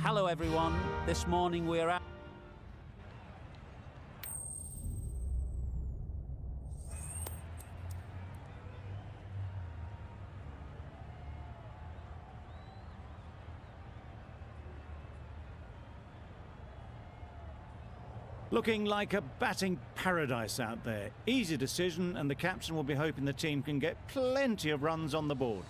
Hello everyone, this morning we're at looking like a batting paradise out there. Easy decision, and the captain will be hoping the team can get plenty of runs on the board.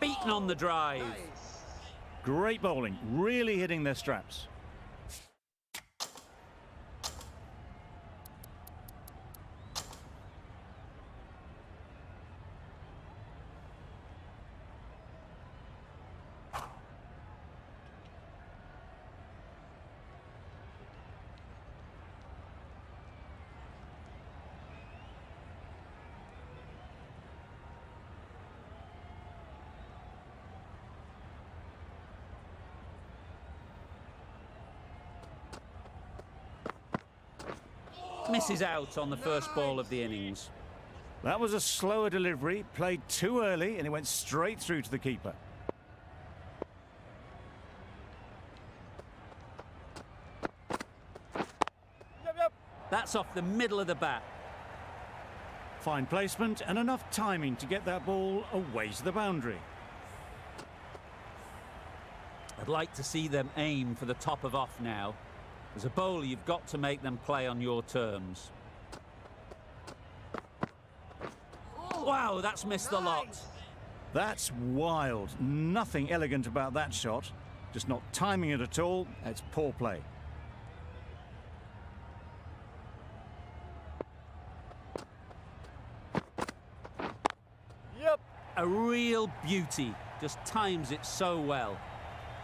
beaten on the drive. Nice. Great bowling, really hitting their straps. Misses out on the first ball of the innings. That was a slower delivery, played too early, and it went straight through to the keeper. That's off the middle of the bat. Fine placement and enough timing to get that ball away to the boundary. I'd like to see them aim for the top of off now. As a bowler, you've got to make them play on your terms. Wow, that's missed the lot. That's wild. Nothing elegant about that shot. Just not timing it at all. It's poor play. Yep. A real beauty. Just times it so well.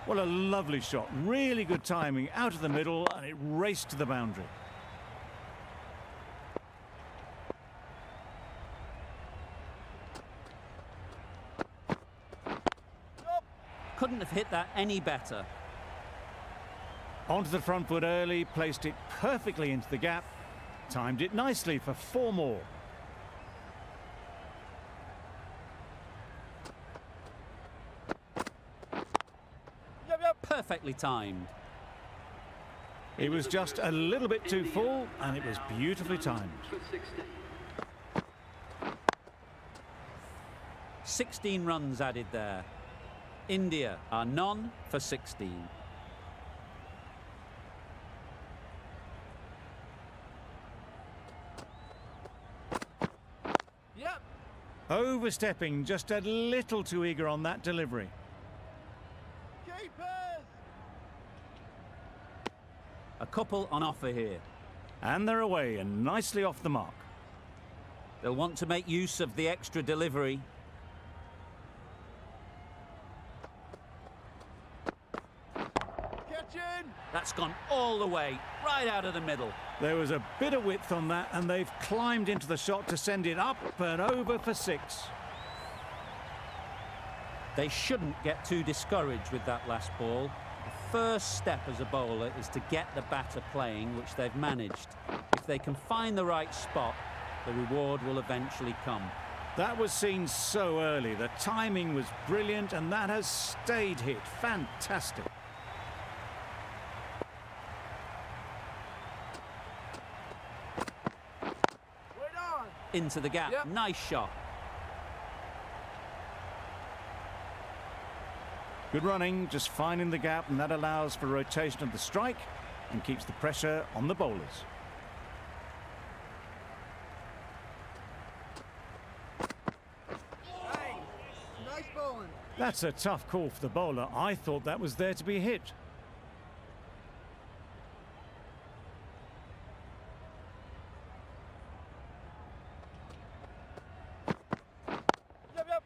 Well, a lovely shot. Really good timing out of the middle, and it raced to the boundary. Couldn't have hit that any better. Onto the front foot early, placed it perfectly into the gap, timed it nicely for 4 more. Perfectly timed. It was just a little bit too full, and it was beautifully timed. 16 runs added there. India are none for 16. Yep. Overstepping, just a little too eager on that delivery. Keepers. A couple on offer here. And they're away and nicely off the mark. They'll want to make use of the extra delivery. Catching. That's gone all the way, right out of the middle. There was a bit of width on that, and they've climbed into the shot to send it up and over for 6. They shouldn't get too discouraged with that last ball. The first step as a bowler is to get the batter playing, which they've managed. If they can find the right spot, the reward will eventually come. That was seen so early. The timing was brilliant, and that has stayed hit. Fantastic. Wait on. Into the gap. Yep. Nice shot. Good running, just finding the gap, and that allows for rotation of the strike and keeps the pressure on the bowlers. Hey. Nice bowling. That's a tough call for the bowler. I thought that was there to be hit. Yep.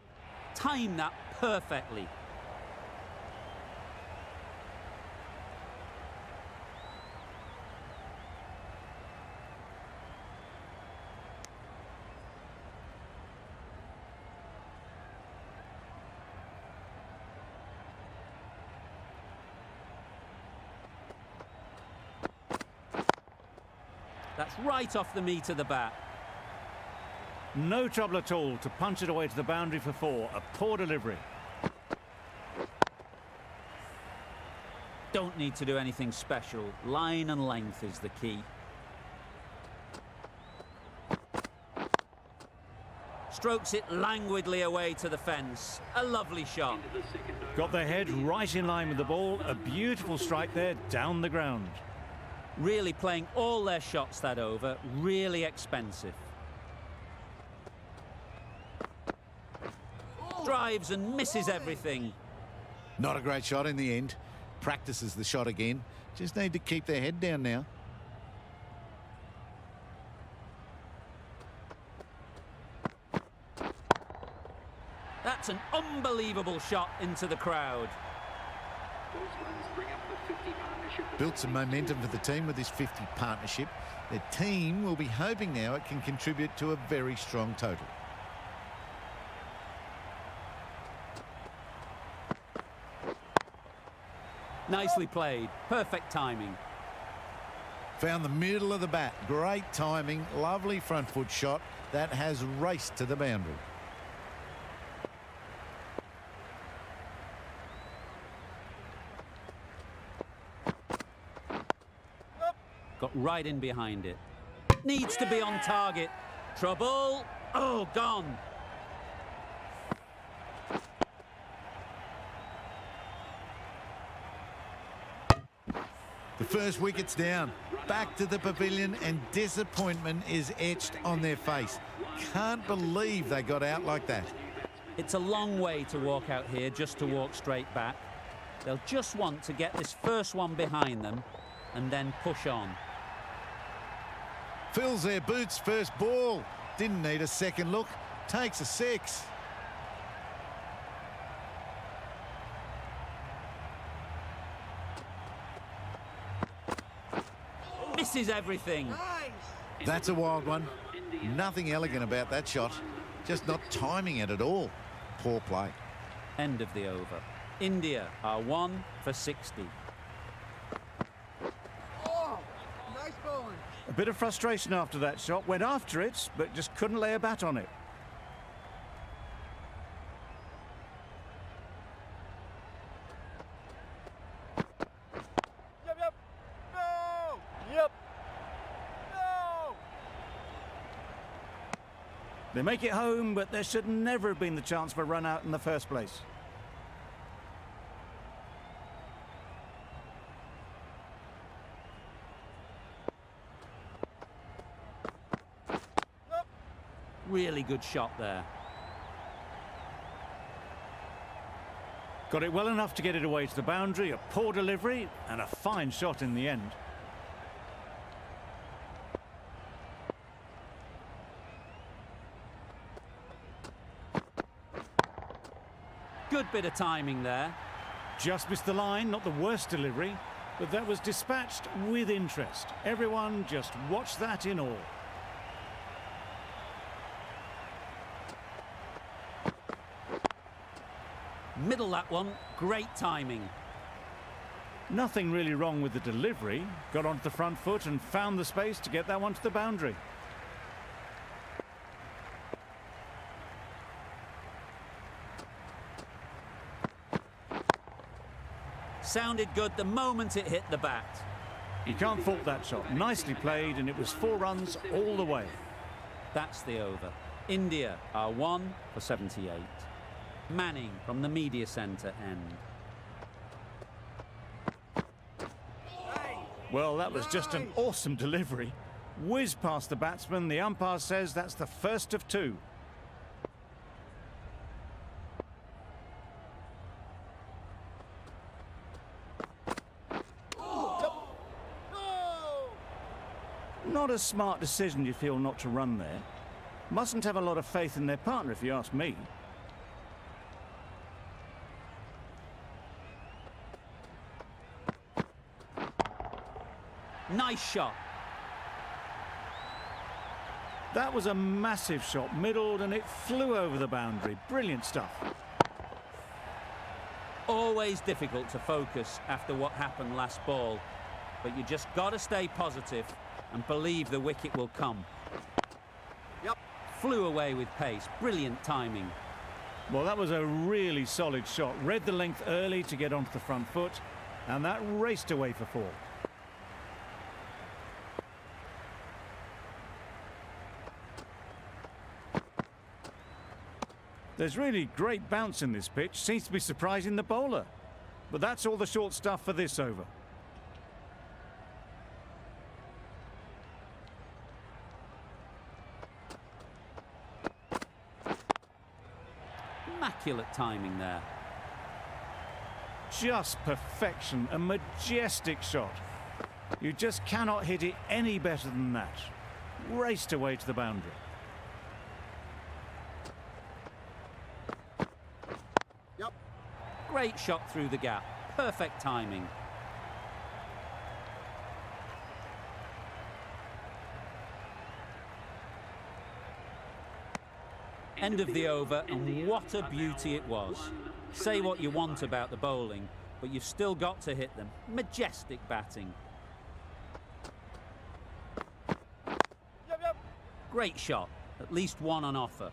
Time that perfectly. That's right off the meat of the bat. No trouble at all to punch it away to the boundary for 4. A poor delivery. Don't need to do anything special. Line and length is the key. Strokes it languidly away to the fence. A lovely shot. Got their head right in line with the ball. A beautiful strike there, down the ground. Really playing all their shots that over. Really expensive. Drives and misses everything. Not a great shot in the end. Practices the shot again. Just need to keep their head down now. That's an unbelievable shot into the crowd. Built some momentum for the team with this 50 partnership. Their team will be hoping now it can contribute to a very strong total. Nicely played. Perfect timing. Found the middle of the bat. Great timing. Lovely front foot shot. That has raced to the boundary. Got right in behind it. Needs to be on target. Trouble. Oh, gone. The first wicket's down. Back to the pavilion and disappointment is etched on their face. Can't believe they got out like that. It's a long way to walk out here just to walk straight back. They'll just want to get this first one behind them and then push on. Fills their boots, first ball. Didn't need a second look. Takes a 6. Misses everything. Nice. That's a wild one. Nothing elegant about that shot. Just not timing it at all. Poor play. End of the over. India are 1 for 60. Oh, nice bowling. A bit of frustration after that shot. Went after it, but just couldn't lay a bat on it. Yep, yep. No. Yep. No. They make it home, but there should never have been the chance for a run out in the first place. Really good shot there. Got it well enough to get it away to the boundary. A poor delivery and a fine shot in the end. Good bit of timing there. Just missed the line, not the worst delivery, but that was dispatched with interest. Everyone just watched that in awe. Middle that one. Great timing. Nothing really wrong with the delivery. Got onto the front foot and found the space to get that one to the boundary. Sounded good the moment it hit the bat. You can't fault that shot. Nicely played, and it was 4 runs all the way. That's the over. India are 1 for 78. Manning from the media centre end. Well, that was just an awesome delivery. Whiz past the batsman. The umpire says that's the first of 2. Not a smart decision, you feel, not to run there. Mustn't have a lot of faith in their partner, if you ask me. Nice shot. That was a massive shot, middled, and it flew over the boundary. Brilliant stuff. Always difficult to focus after what happened last ball, but you just got to stay positive. and believe the wicket will come. Yep. Flew away with pace. Brilliant timing. Well, that was a really solid shot. Read the length early to get onto the front foot, and that raced away for 4. There's really great bounce in this pitch. Seems to be surprising the bowler. But that's all the short stuff for this over. Immaculate timing there. Just perfection, a majestic shot. You just cannot hit it any better than that. Raced away to the boundary. Yep. Great shot through the gap. Perfect timing. End of the over, and what a beauty it was. Say what you want about the bowling, but you've still got to hit them. Majestic batting. Yep. Great shot. At least one on offer.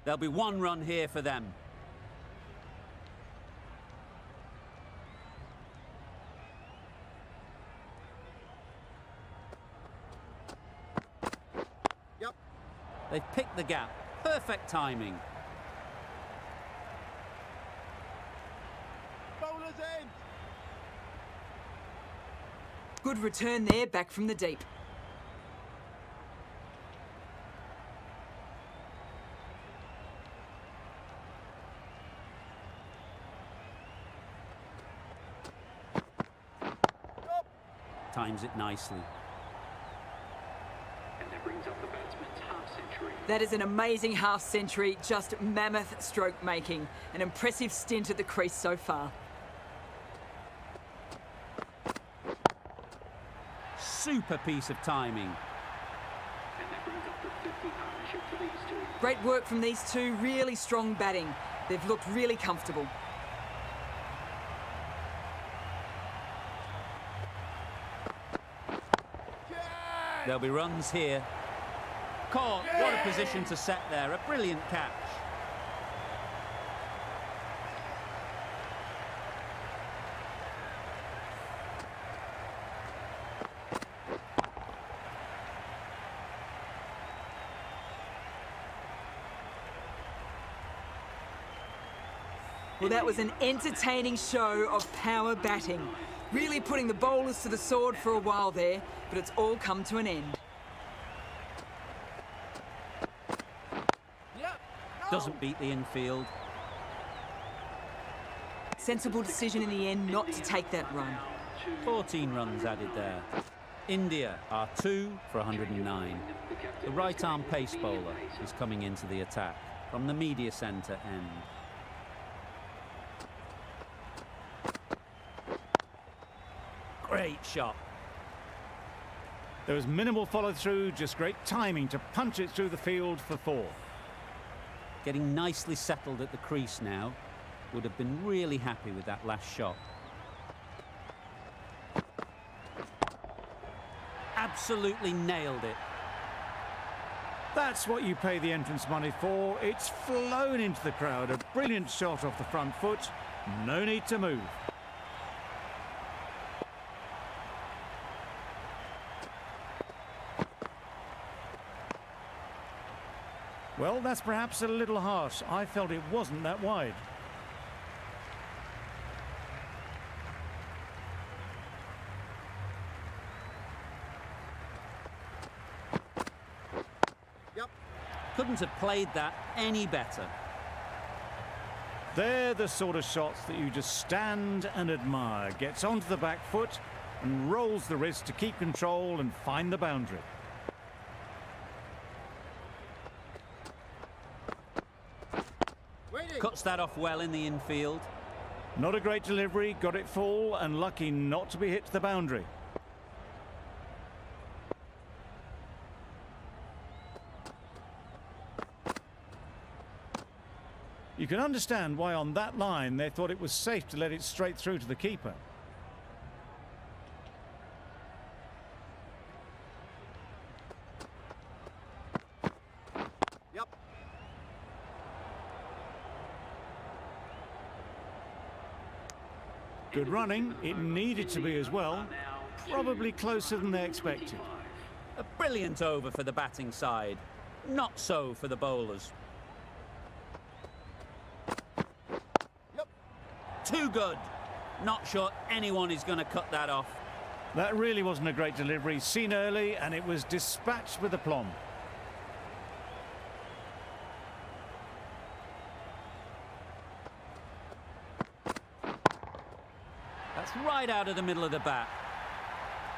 There'll be 1 run here for them. Yep. They've picked the gap. Perfect timing. Bowler's end. Good return there, back from the deep. Times it nicely. And that brings up the batsman's half-century. That is an amazing half-century, just mammoth stroke making. An impressive stint at the crease so far. Super piece of timing. And that brings up the 50 partnership for these two. Great work from these two, really strong batting. They've looked really comfortable. There'll be runs here. Caught. What a position to set there. A brilliant catch. Well, that was an entertaining show of power batting. Really putting the bowlers to the sword for a while there, but it's all come to an end. Yep. Doesn't beat the infield. Sensible decision in the end not to take that run. 14 runs added there. India are 2 for 109. The right-arm pace bowler is coming into the attack from the media centre end. Great shot. There was minimal follow-through, just great timing to punch it through the field for 4. Getting nicely settled at the crease now. Would have been really happy with that last shot. Absolutely nailed it. That's what you pay the entrance money for. It's flown into the crowd. A brilliant shot off the front foot. No need to move. Well, that's perhaps a little harsh. I felt it wasn't that wide. Yep. Couldn't have played that any better. They're the sort of shots that you just stand and admire. Gets onto the back foot and rolls the wrist to keep control and find the boundary. Waiting. Cuts that off well in the infield. Not a great delivery, got it full and lucky not to be hit to the boundary. You can understand why on that line they thought it was safe to let it straight through to the keeper. Good running. It needed to be as well. Probably closer than they expected. A brilliant over for the batting side. Not so for the bowlers. Yep. Too good. Not sure anyone is going to cut that off. That really wasn't a great delivery. Seen early, and it was dispatched with aplomb. That's right out of the middle of the bat.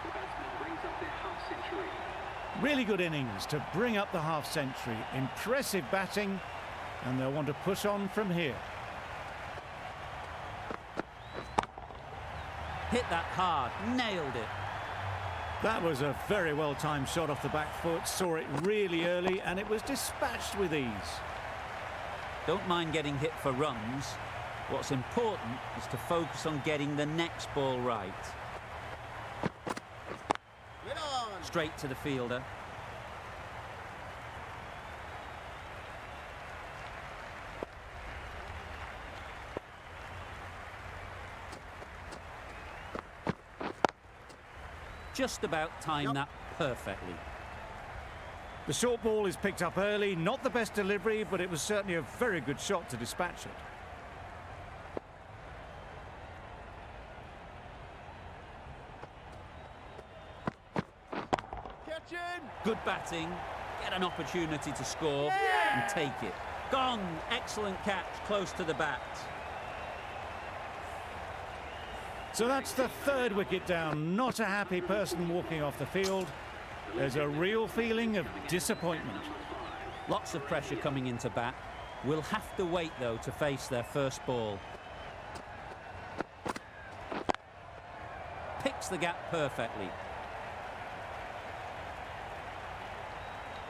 The batsman brings up their half-century. Really good innings to bring up the half-century. Impressive batting, and they'll want to push on from here. Hit that hard. Nailed it. That was a very well-timed shot off the back foot. Saw it really early, and it was dispatched with ease. Don't mind getting hit for runs. What's important is to focus on getting the next ball right. Get on. Straight to the fielder. Just about timed that perfectly. The short ball is picked up early. Not the best delivery, but it was certainly a very good shot to dispatch it. Catching. Good batting. Get an opportunity to score and take it. Gone. Excellent catch close to the bat. So that's the third wicket down. Not a happy person walking off the field. There's a real feeling of disappointment. Lots of pressure coming into bat. We'll have to wait, though, to face their first ball. Picks the gap perfectly.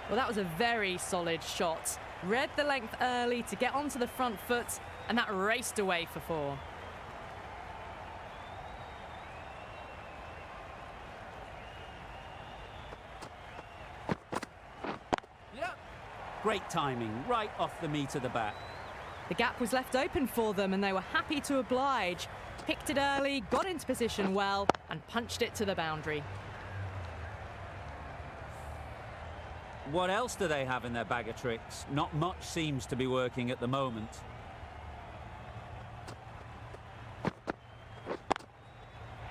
Well, that was a very solid shot. Read the length early to get onto the front foot, and that raced away for 4. Yep. Great timing, right off the meat of the bat. The gap was left open for them, and they were happy to oblige. Picked it early, got into position well, and punched it to the boundary. What else do they have in their bag of tricks? Not much seems to be working at the moment.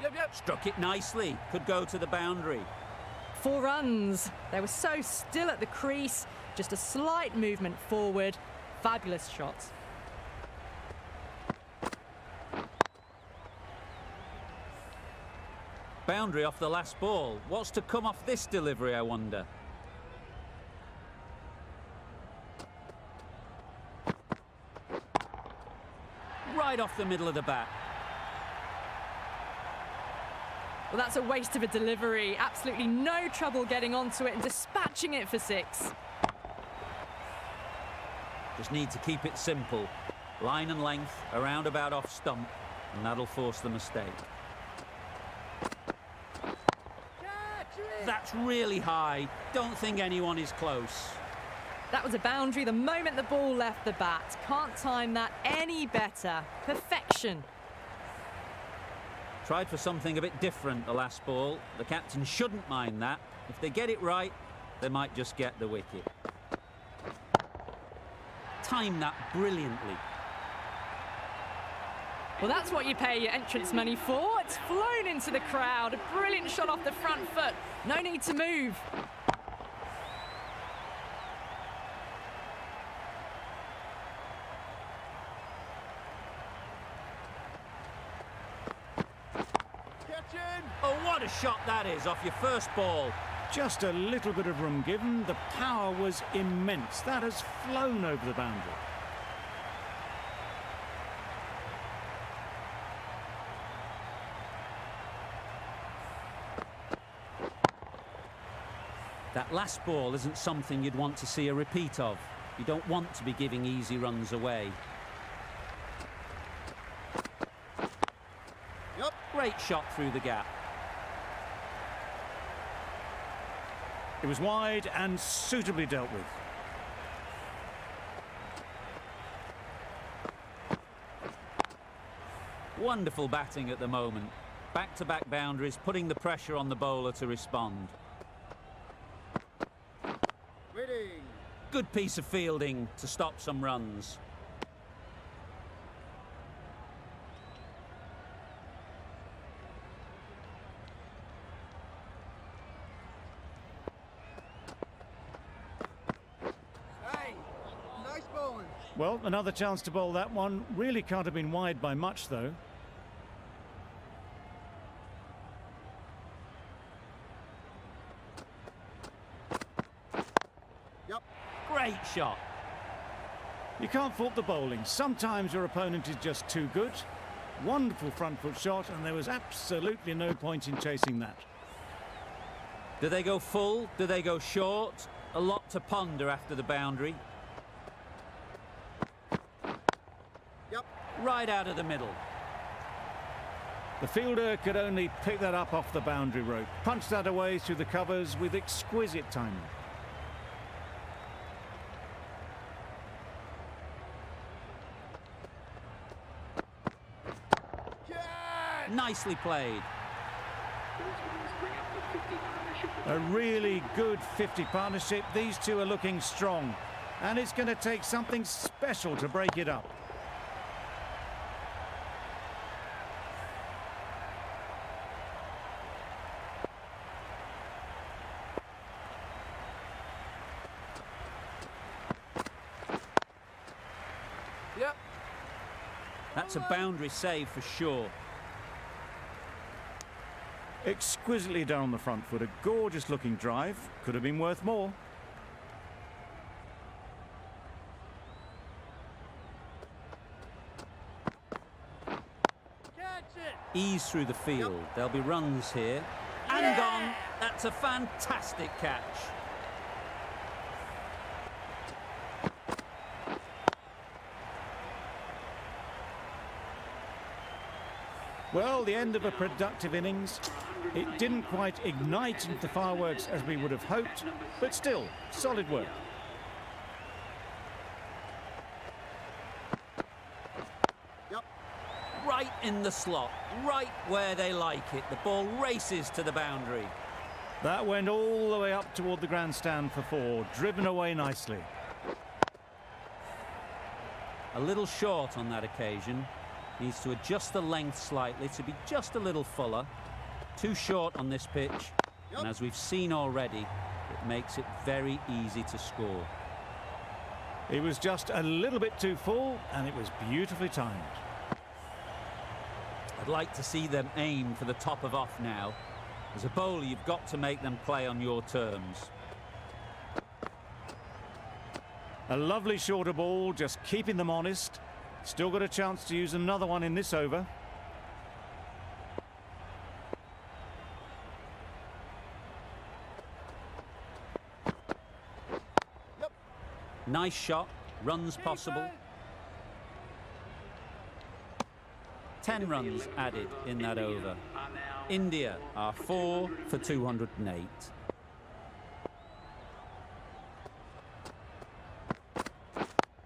Yep. Struck it nicely. Could go to the boundary. 4 runs. They were so still at the crease. Just a slight movement forward. Fabulous shot. Boundary off the last ball. What's to come off this delivery, I wonder? Right off the middle of the bat. Well, that's a waste of a delivery. Absolutely no trouble getting onto it and dispatching it for 6. Just need to keep it simple. Line and length, around about off stump, and that'll force the mistake. That's really high. Don't think anyone is close. That was a boundary the moment the ball left the bat. Can't time that any better. Perfection. Tried for something a bit different the last ball. The captain shouldn't mind that. If they get it right, they might just get the wicket. Timed that brilliantly. Well, that's what you pay your entrance money for. It's flown into the crowd. A brilliant shot off the front foot. No need to move. Catching. Oh, what a shot that is off your first ball. Just a little bit of room given. The power was immense. That has flown over the boundary. That last ball isn't something you'd want to see a repeat of. You don't want to be giving easy runs away. Yep. Great shot through the gap. It was wide and suitably dealt with. Wonderful batting at the moment. Back-to-back boundaries, putting the pressure on the bowler to respond. Waiting. Good piece of fielding to stop some runs. Hey, nice bowling. Well, another chance to bowl that one. Really can't have been wide by much, though. Yep. Great shot. You can't fault the bowling. Sometimes your opponent is just too good. Wonderful front foot shot, and there was absolutely no point in chasing that. Do they go full? Do they go short? A lot to ponder after the boundary. Yep. Right out of the middle. The fielder could only pick that up off the boundary rope, punch that away through the covers with exquisite timing. Catch! Nicely played. A really good 50 partnership. These two are looking strong, and it's going to take something special to break it up. Yep. That's a boundary save for sure. Exquisitely done on the front foot. A gorgeous looking drive. Could have been worth more. Catch it! Ease through the field. There'll be runs here. And gone. That's a fantastic catch. Well, the end of a productive innings. It didn't quite ignite into the fireworks as we would have hoped, but still, solid work. Yep. Right in the slot. Right where they like it. The ball races to the boundary. That went all the way up toward the grandstand for four, driven away nicely. A little short on that occasion. Needs to adjust the length slightly to be just a little fuller. Too short on this pitch. And as we've seen already, it makes it very easy to score. It was just a little bit too full, and it was beautifully timed. I'd like to see them aim for the top of off now. As a bowler, you've got to make them play on your terms. A lovely shorter ball, just keeping them honest. Still got a chance to use another one in this over. Yep. Nice shot. Runs possible. 10 runs added in that over. India are 4 for 208.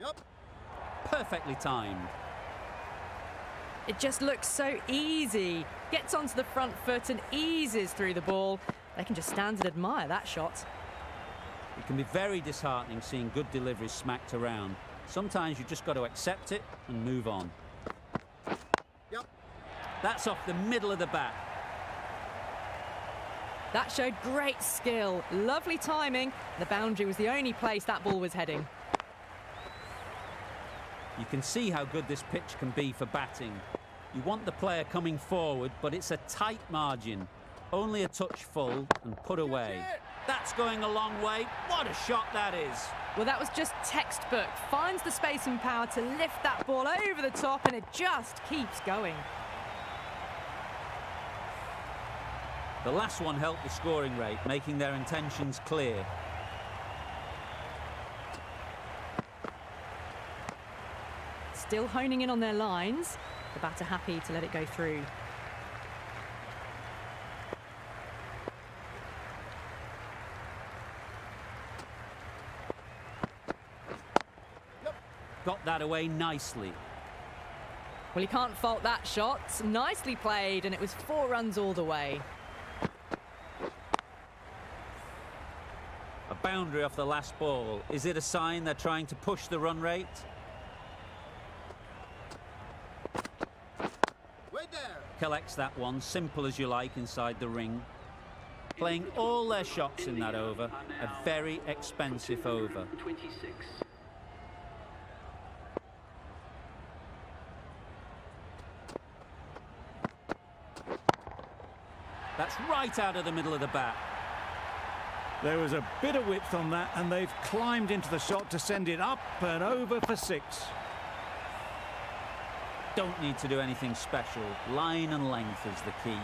Yep. Perfectly timed. It just looks so easy. Gets onto the front foot and eases through the ball. They can just stand and admire that shot. It can be very disheartening seeing good deliveries smacked around. Sometimes you've just got to accept it and move on. Yep. That's off the middle of the bat. That showed great skill, lovely timing. The boundary was the only place that ball was heading. You can see how good this pitch can be for batting. You want the player coming forward, but it's a tight margin. Only a touch full and put away. That's going a long way. What a shot that is. Well, that was just textbook. Finds the space and power to lift that ball over the top, and it just keeps going. The last one helped the scoring rate, making their intentions clear. Still honing in on their lines. The batter happy to let it go through. Got that away nicely. Well, you can't fault that shot. Nicely played, and it was 4 runs all the way. A boundary off the last ball. Is it a sign they're trying to push the run rate? Wait there. Collects that one, simple as you like, inside the ring. Playing all their shots in that over. A very expensive over. 26. That's right out of the middle of the bat. There was a bit of width on that, and they've climbed into the shot to send it up and over for 6. Don't need to do anything special. Line and length is the key.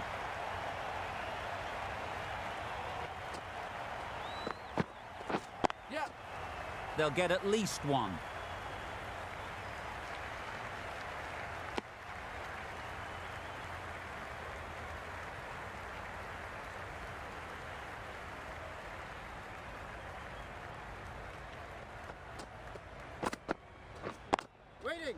Yeah. They'll get at least 1. Waiting.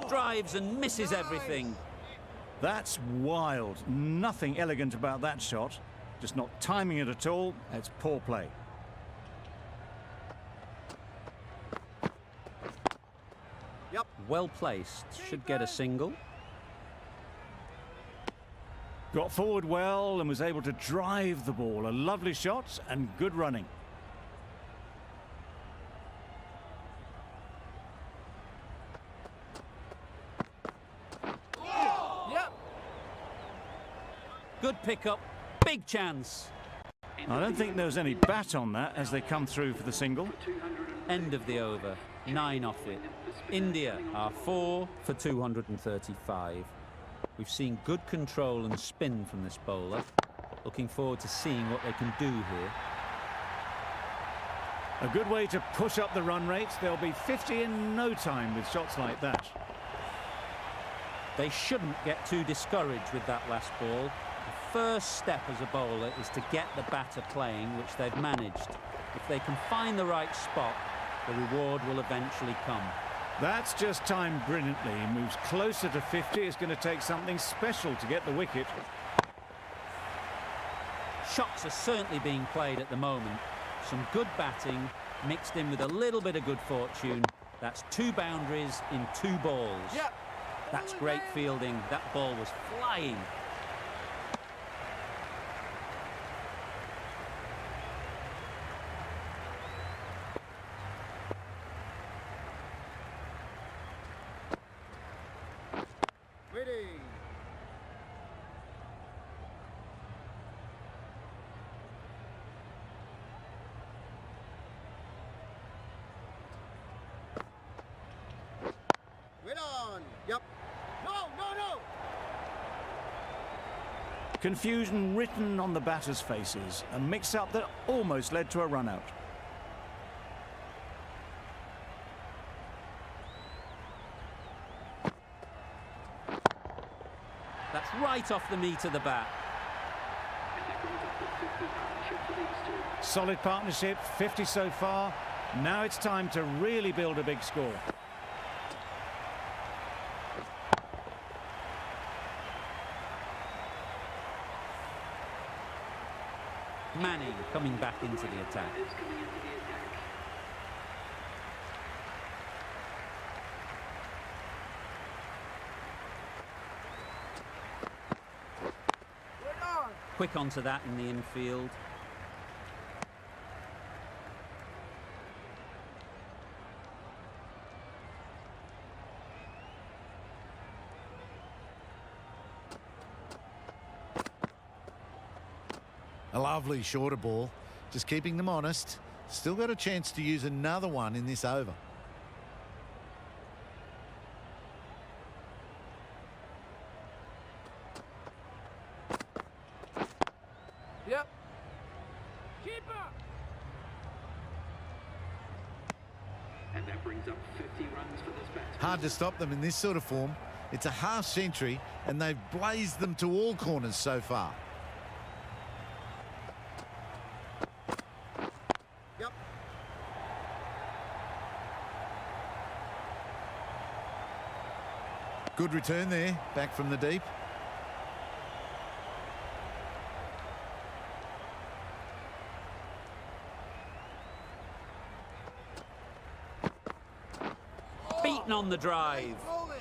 Drives and misses everything. That's wild. Nothing elegant about that shot. Just not timing it at all. It's poor play. Yep. Well placed. Should get a single. Got forward well and was able to drive the ball. A lovely shot and good running. Yep. Good pickup. Big chance. I don't think there was any bat on that as they come through for the single. End of the over. 9 off it. India are 4 for 235. We've seen good control and spin from this bowler. Looking forward to seeing what they can do here. A good way to push up the run rate. They'll be 50 in no time with shots like that. They shouldn't get too discouraged with that last ball. The first step as a bowler is to get the batter playing, which they've managed. If they can find the right spot, the reward will eventually come. That's just timed brilliantly. He moves closer to 50. It's going to take something special to get the wicket. Shots are certainly being played at the moment. Some good batting mixed in with a little bit of good fortune. That's 2 boundaries in 2 balls. Yep. That's great fielding. That ball was flying. Waiting. Wait on. Yep. No, no, no. Confusion written on the batters' faces. A mix-up that almost led to a run-out. That's right off the meat of the bat. Solid partnership, 50 so far. Now it's time to really build a big score. Manning coming back into the attack. Quick onto that in the infield. A lovely shorter ball, just keeping them honest. Still got a chance to use another one in this over. Yep. Keeper. And that brings up 50 runs for this batsman. Hard to stop them in this sort of form. It's a half century and they've blazed them to all corners so far. Yep. Good return there, back from the deep. Beaten on the drive. Bowling.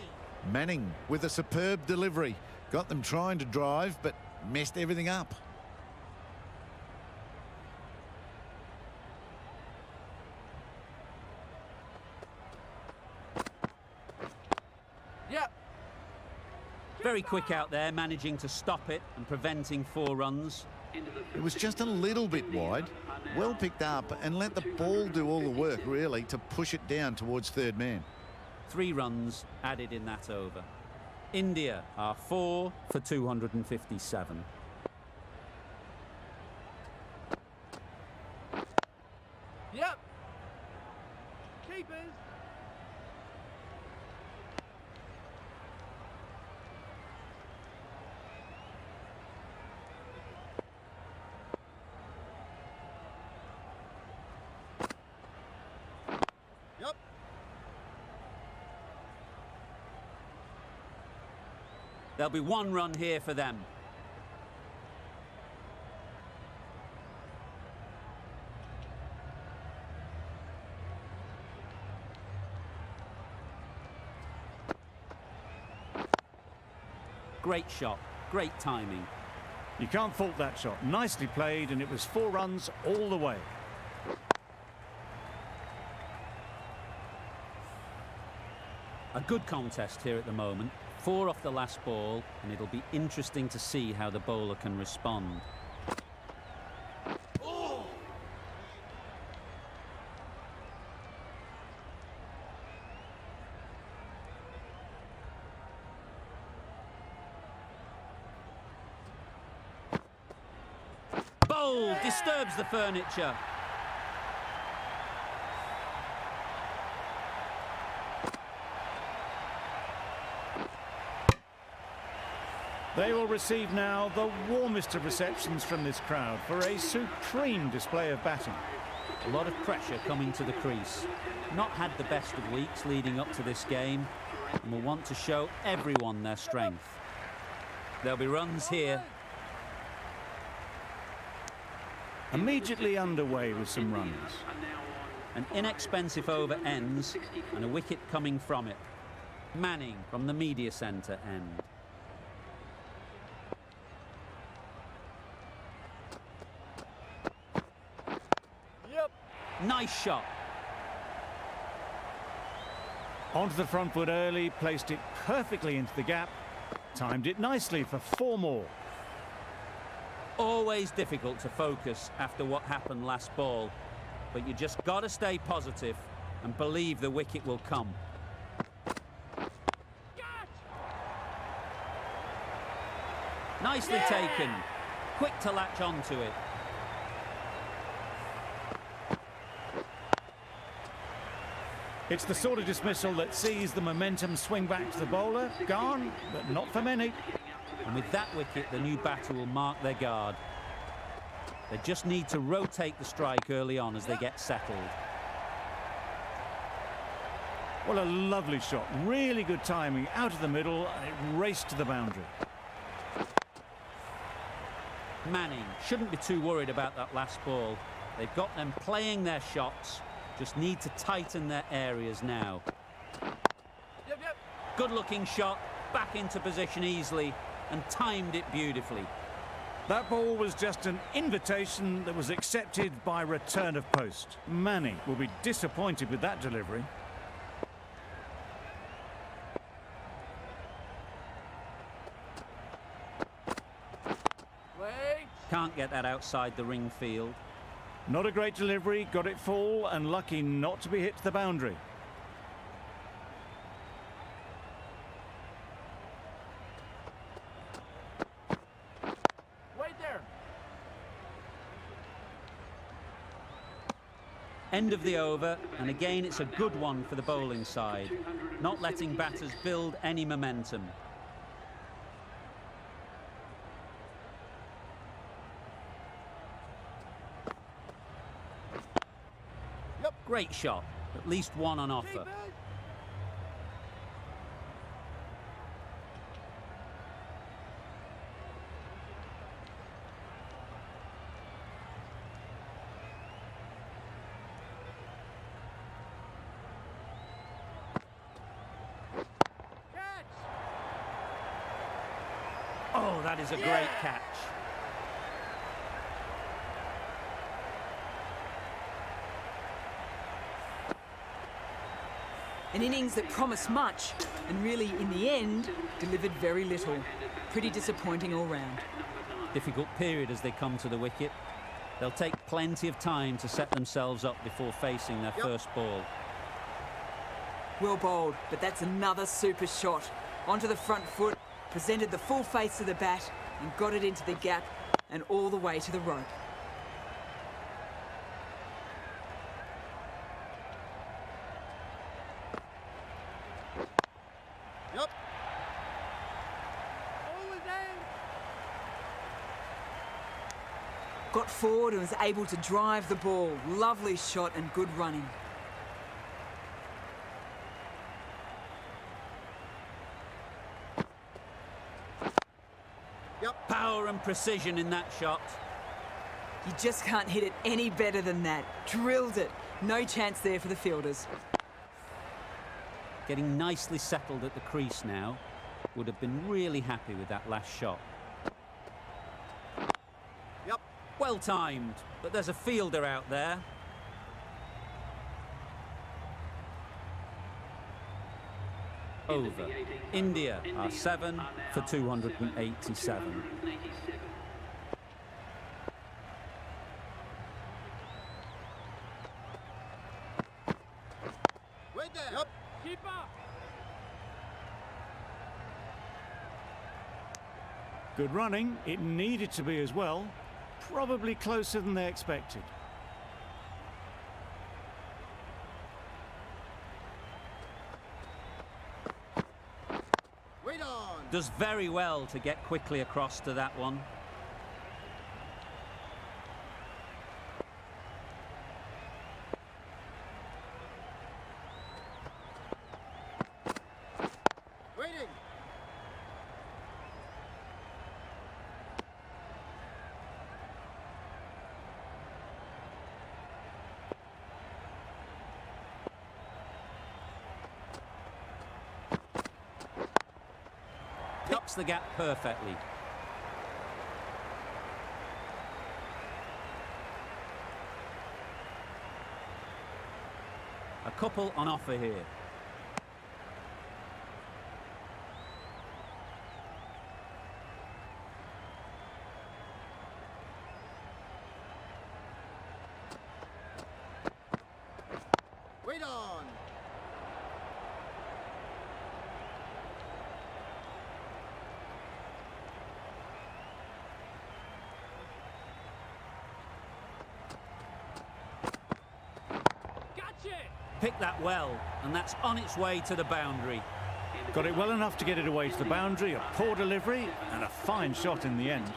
Manning with a superb delivery. Got them trying to drive, but messed everything up. Yep. Very quick out there, managing to stop it and preventing 4 runs. It was just a little bit wide. Well picked up and let the ball do all the work, really, to push it down towards third man. 3 runs added in that over. India are 4 for 257. Yep. Keepers. Yep. There'll be 1 run here for them. Great shot, great timing. You can't fault that shot. Nicely played, and it was 4 runs all the way. A good contest here at the moment. 4 off the last ball, and it'll be interesting to see how the bowler can respond. Bowled, disturbs the furniture. They will receive now the warmest of receptions from this crowd for a supreme display of batting. A lot of pressure coming to the crease. Not had the best of weeks leading up to this game, and will want to show everyone their strength. There'll be runs here. Immediately underway with some runs. An inexpensive over ends, and a wicket coming from it. Manning from the media centre end. Yep. Nice shot. Onto the front foot early, placed it perfectly into the gap. Timed it nicely for 4 more. Always difficult to focus after what happened last ball, but you just got to stay positive and believe the wicket will come. Nicely taken. Quick to latch onto it. It's the sort of dismissal that sees the momentum swing back to the bowler. Gone, but not for many. And with that wicket, the new batter will mark their guard. They just need to rotate the strike early on as they get settled. What a lovely shot. Really good timing out of the middle, and it raced to the boundary. Manning shouldn't be too worried about that last ball. They've got them playing their shots, just need to tighten their areas now. Yep, yep. Good looking shot, back into position easily, and timed it beautifully. That ball was just an invitation that was accepted by return of post. Manning will be disappointed with that delivery. Wait. Can't get that outside the ring field. Not a great delivery, got it full, and lucky not to be hit to the boundary. Wait there. End of the over, and again it's a good one for the bowling side, not letting batters build any momentum. Yep. Great shot, at least one on offer. Keep it. Catch. Oh, that is a great Yeah. catch. An innings that promised much and really, in the end, delivered very little. Pretty disappointing all round. Difficult period as they come to the wicket. They'll take plenty of time to set themselves up before facing their first ball. Well bowled, but that's another super shot. Onto the front foot, presented the full face of the bat and got it into the gap and all the way to the rope. Yep. Always aim. Got forward and was able to drive the ball. Lovely shot and good running. Yep. Power and precision in that shot. You just can't hit it any better than that. Drilled it. No chance there for the fielders. Getting nicely settled at the crease now. Would have been really happy with that last shot. Yep. Well timed, but there's a fielder out there. Over. India are 7 for 287. Wait there. Yep. Keep up. Good running. It needed to be as well. Probably closer than they expected. Wait on. Does very well to get quickly across to that one. Waiting. Picks the gap perfectly. A couple on offer here. Wait on. Gotcha. Picked that well, and that's on its way to the boundary. Got it well enough to get it away to the boundary. A poor delivery and a fine shot in the end.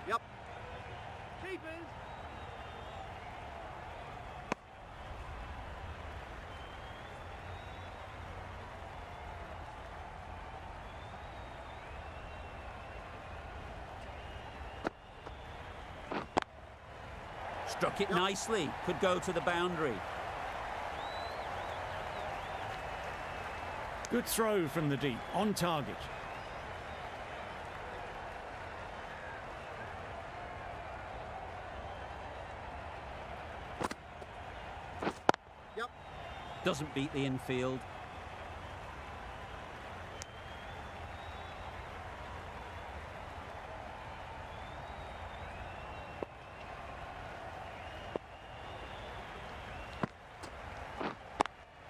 Yep. Keepers. Struck it nicely. Could go to the boundary. Good throw from the deep, on target. Yep. Doesn't beat the infield.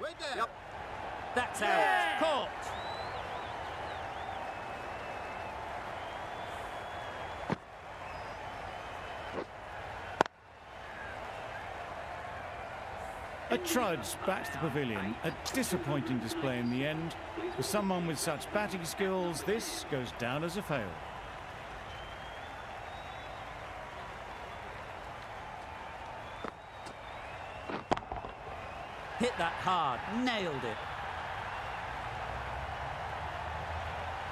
Wait there. Yep. That's out. Caught. A trudge back to the pavilion. A disappointing display in the end. For someone with such batting skills, this goes down as a fail. Hit that hard. Nailed it.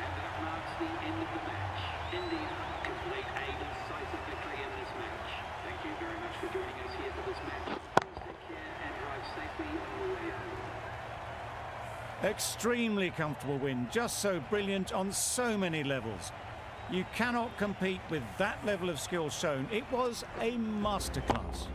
And that marks the end of the match. India complete a decisive victory in this match. Thank you very much for joining us here for this match. Please take care and drive safely on the way home. Extremely comfortable win, just so brilliant on so many levels. You cannot compete with that level of skill shown. It was a masterclass.